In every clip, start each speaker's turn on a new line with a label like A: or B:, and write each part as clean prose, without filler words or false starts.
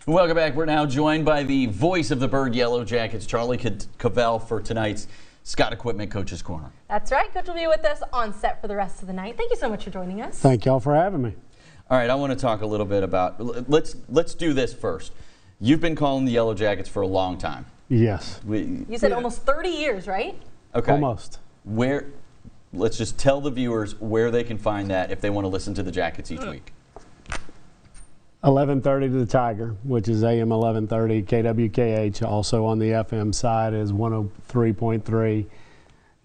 A: Welcome back. We're now joined by the voice of the Bird Yellow Jackets, Charlie Cavell, for tonight's Scott Equipment Coach's Corner.
B: That's right. Coach will be with us on set for the rest of the night. Thank you so much for joining us.
C: Thank y'all for having me.
A: All right, I want to talk a little bit about, let's do this first. You've been calling the Yellow Jackets for a long time.
C: Yes.
B: You said almost 30 years, right?
A: Okay.
C: Almost.
A: Let's just tell the viewers where they can find that if they want to listen to the Jackets each week.
C: 1130 to the Tiger, which is AM 1130, KWKH. Also on the FM side is 103.3.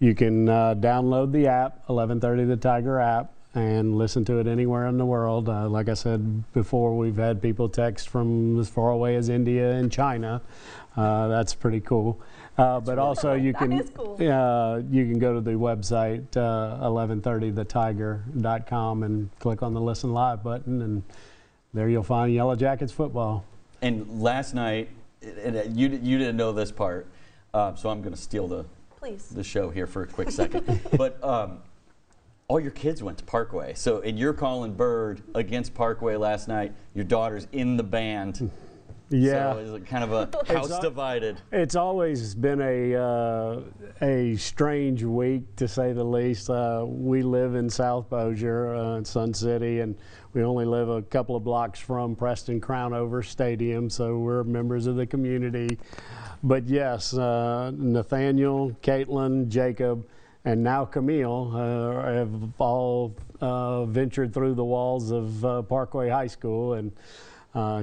C: You can download the app, 1130 the Tiger app, and listen to it anywhere in the world. Like I said before, we've had people text from as far away as India and China. That's pretty cool. But also you can
B: cool.
C: You can go to the website 1130thetiger.com and click on the Listen Live button, and there you'll find Yellow Jackets football.
A: And last night, and you didn't know this part, so I'm going to steal the show here for a quick second. But all your kids went to Parkway. So, and you're calling Bird against Parkway last night. Your daughter's in the band.
C: Yeah.
A: So it's kind of a house divided.
C: It's always been a strange week, to say the least. We live in South Bossier, Sun City, and we only live a couple of blocks from Preston Crownover Stadium, so we're members of the community. But yes, Nathaniel, Caitlin, Jacob, and now Camille have all ventured through the walls of Parkway High School, and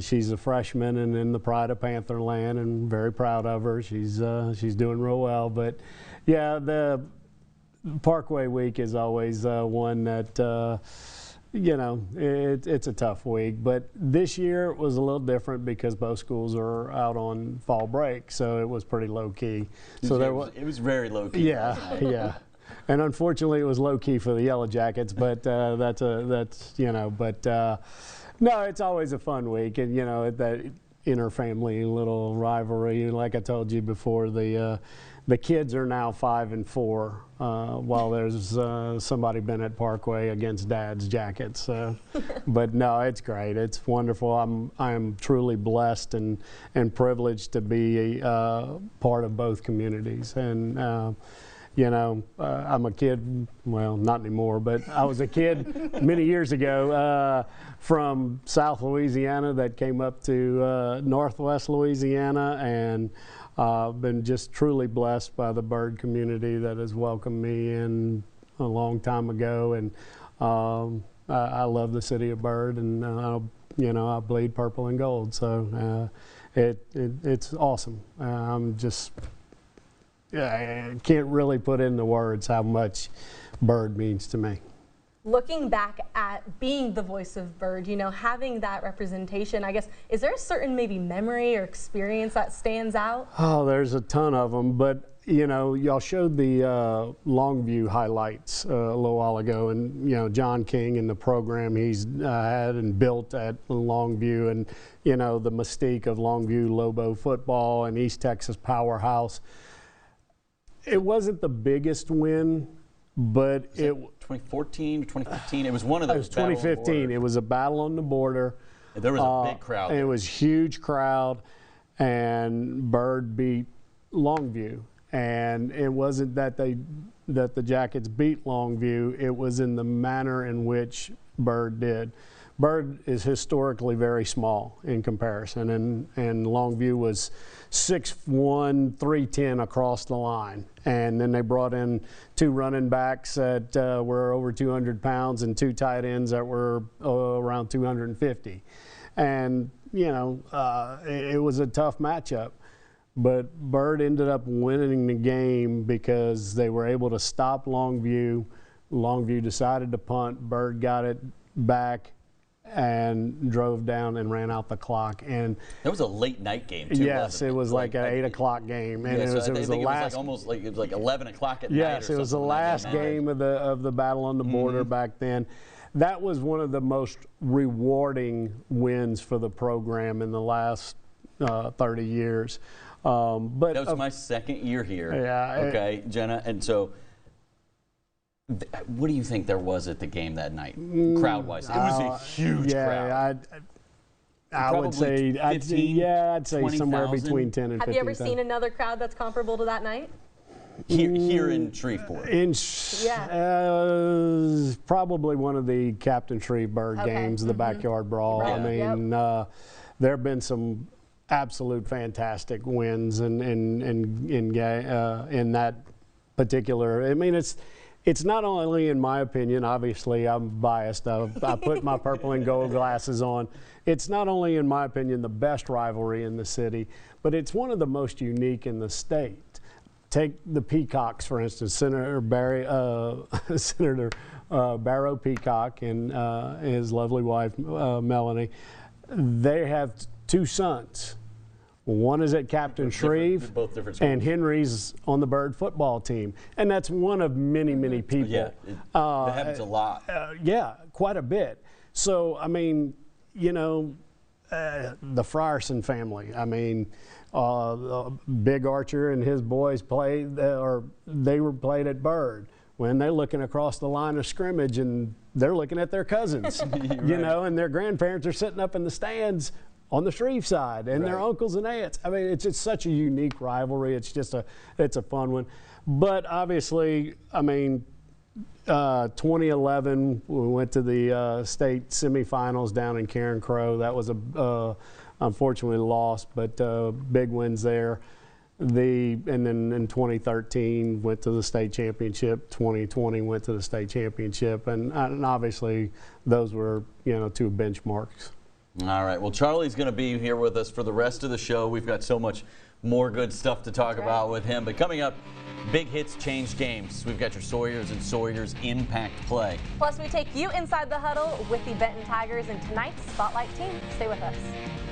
C: she's a freshman and in the pride of Pantherland, and very proud of her. She's doing real well. But yeah, the Parkway week is always one that it's a tough week. But this year it was a little different because both schools are out on fall break, so it was pretty low key. So
A: it was very low key.
C: Yeah, yeah. And unfortunately, it was low key for the Yellow Jackets. But no, it's always a fun week, and that inter-family little rivalry. Like I told you before, the kids are now 5 and 4, while there's somebody been at Parkway against Dad's Jackets. But no, it's great. It's wonderful. I'm truly blessed and privileged to be part of both communities. And I'm a kid, well, not anymore, but I was a kid many years ago from South Louisiana that came up to Northwest Louisiana, and been just truly blessed by the Bird community that has welcomed me in a long time ago. And I love the city of Bird, and I bleed purple and gold, so it's awesome. I can't really put into words how much Bird means to me.
B: Looking back at being the voice of Bird, having that representation, I guess, is there a certain maybe memory or experience that stands out? Oh,
C: there's a ton of them, but y'all showed the Longview highlights a little while ago, and John King and the program he's had and built at Longview, and the mystique of Longview Lobo football and East Texas powerhouse. It wasn't the biggest win, but it
A: 2014 or 2015. It was one of those.
C: It was 2015. It was a battle on the border.
A: There was a big crowd.
C: It was a huge crowd, and Bird beat Longview. And it wasn't that the Jackets beat Longview. It was in the manner in which Bird did. Bird is historically very small in comparison, and Longview was 6'1", 310 across the line. And then they brought in 2 running backs that were over 200 pounds and 2 tight ends that were around 250. And, it was a tough matchup. But Bird ended up winning the game because they were able to stop Longview. Longview decided to punt. Bird got it back and drove down and ran out the clock. And
A: that was a late night game too.
C: Yes, it was like an 8 o'clock game, and it was the last.
A: It was like 11 o'clock at night.
C: Yes, it was the last game of the battle on the border back then. That was one of the most rewarding wins for the program in the last 30 years. But
A: that was my second year here.
C: Yeah.
A: Okay, Jenna, and so. What do you think there was at the game that night, crowd-wise? It was a huge crowd.
C: I would say,
A: 15,
C: I'd say
A: 20,
C: somewhere
A: 000.
C: between 10 and 15,000.
B: Have you ever seen another crowd that's comparable to that night?
A: Here in Shreveport.
C: Probably one of the Captain Shreveport games, the backyard brawl.
B: Right.
C: I mean, there have been some absolute fantastic wins in that particular. I mean, it's not only in my opinion. Obviously, I'm biased. I put my purple and gold glasses on. It's not only in my opinion the best rivalry in the city, but it's one of the most unique in the state. Take the Peacocks, for instance, Senator Barrow Peacock and his lovely wife, Melanie. They have two sons. One is at Captain Shreve, and Henry's on the Bird football team. And that's one of many, many people.
A: Yeah, that happens a lot.
C: Yeah, quite a bit. So, I mean, you know, the Frierson family, I mean, Big Archer and his boys played at Bird. When they're looking across the line of scrimmage and they're looking at their cousins, you know, and their grandparents are sitting up in the stands on the Shreve side, and their uncles and aunts. I mean, it's just such a unique rivalry. It's a fun one. But obviously, I mean, 2011, we went to the state semifinals down in Karen Crow. That was unfortunately lost, but big wins there. And then in 2013 went to the state championship. 2020 went to the state championship, and obviously those were, you know, two benchmarks.
A: All right. Well, Charlie's going to be here with us for the rest of the show. We've got so much more good stuff to talk about with him. But coming up, big hits change games. We've got your Sawyers and Sawyers Impact Play.
B: Plus, we take you inside the huddle with the Benton Tigers and tonight's Spotlight team. Stay with us.